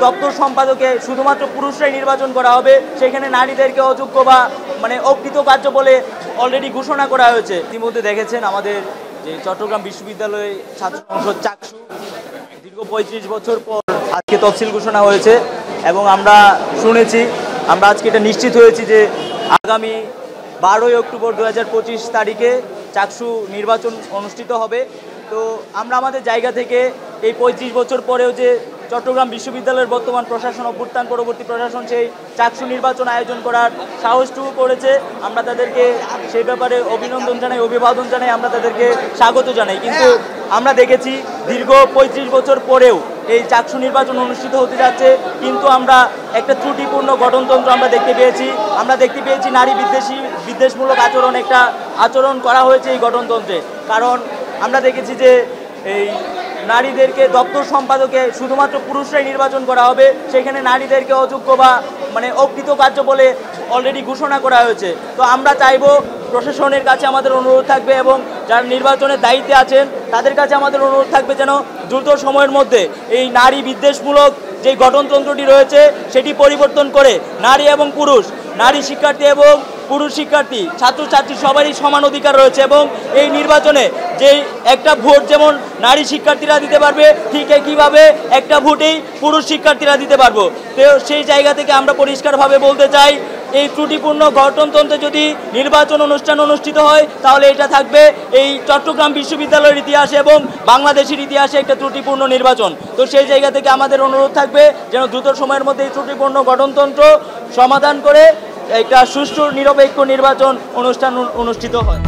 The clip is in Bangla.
দপ্তর সম্পাদকে শুধুমাত্র পুরুষরাই নির্বাচন করা হবে, সেখানে নারীদেরকে অযোগ্য বা অকৃতকার্য বলে অলরেডি ঘোষণা করা হয়েছে। ইতিমধ্যে দেখেছেন আমাদের যে চট্টগ্রাম বিশ্ববিদ্যালয়ে ছাত্র সংসদ চাকসু দীর্ঘ ৩৫ বছর পর আজকে তফসিল ঘোষণা হয়েছে এবং আমরা শুনেছি, আমরা আজকে এটা নিশ্চিত হয়েছি যে আগামী 12ই অক্টোবর 2025 তারিখে চাকসু নির্বাচন অনুষ্ঠিত হবে। তো আমরা আমাদের জায়গা থেকে এই 35 বছর পরেও যে চট্টগ্রাম বিশ্ববিদ্যালয়ের বর্তমান প্রশাসন, অভ্যুত্থান পরবর্তী প্রশাসন সেই চাকসু নির্বাচন আয়োজন করার সাহসটুকু করেছে, আমরা তাদেরকে সেই ব্যাপারে অভিনন্দন জানাই, অভিবাদন জানাই, আমরা তাদেরকে স্বাগত জানাই। কিন্তু আমরা দেখেছি দীর্ঘ 35 বছর পরেও এই চাকসু নির্বাচন অনুষ্ঠিত হতে যাচ্ছে, কিন্তু আমরা একটা ত্রুটিপূর্ণ গঠনতন্ত্র আমরা দেখতে পেয়েছি নারী বিদ্বেষমূলক আচরণ করা হয়েছে এই গঠনতন্ত্রে। কারণ আমরা দেখেছি যে এই নারীদেরকে দপ্তর সম্পাদকে শুধুমাত্র পুরুষরাই নির্বাচন করা হবে, সেখানে নারীদেরকে অযোগ্য বা অকৃতকার্য বলে অলরেডি ঘোষণা করা হয়েছে। তো আমরা চাইব, প্রশাসনের কাছে আমাদের অনুরোধ থাকবে এবং যারা নির্বাচনের দায়িত্বে আছেন তাদের কাছে আমাদের অনুরোধ থাকবে যেন দ্রুত সময়ের মধ্যে এই নারী বিদ্বেষমূলক যে গঠনতন্ত্রটি রয়েছে সেটি পরিবর্তন করে নারী এবং পুরুষ, নারী শিক্ষার্থী এবং পুরুষ শিক্ষার্থী, ছাত্রছাত্রী সবারই সমান অধিকার রয়েছে এবং এই নির্বাচনে যে একটা ভোট যেমন নারী শিক্ষার্থীরা দিতে পারবে, ঠিক একইভাবে একটা ভোটেই পুরুষ শিক্ষার্থীরা দিতে পারবো। তো সেই জায়গা থেকে আমরা পরিষ্কারভাবে বলতে চাই, এই ত্রুটিপূর্ণ গঠনতন্ত্রে যদি নির্বাচন অনুষ্ঠান অনুষ্ঠিত হয় তাহলে এটা থাকবে এই চট্টগ্রাম বিশ্ববিদ্যালয়ের ইতিহাসে এবং বাংলাদেশের ইতিহাসে একটা ত্রুটিপূর্ণ নির্বাচন। তো সেই জায়গা থেকে আমাদের অনুরোধ থাকবে যেন দ্রুত সময়ের মধ্যে এই ত্রুটিপূর্ণ গঠনতন্ত্র সমাধান করে একটা সুষ্ঠু নিরপেক্ষ নির্বাচন অনুষ্ঠান অনুষ্ঠিত হয়।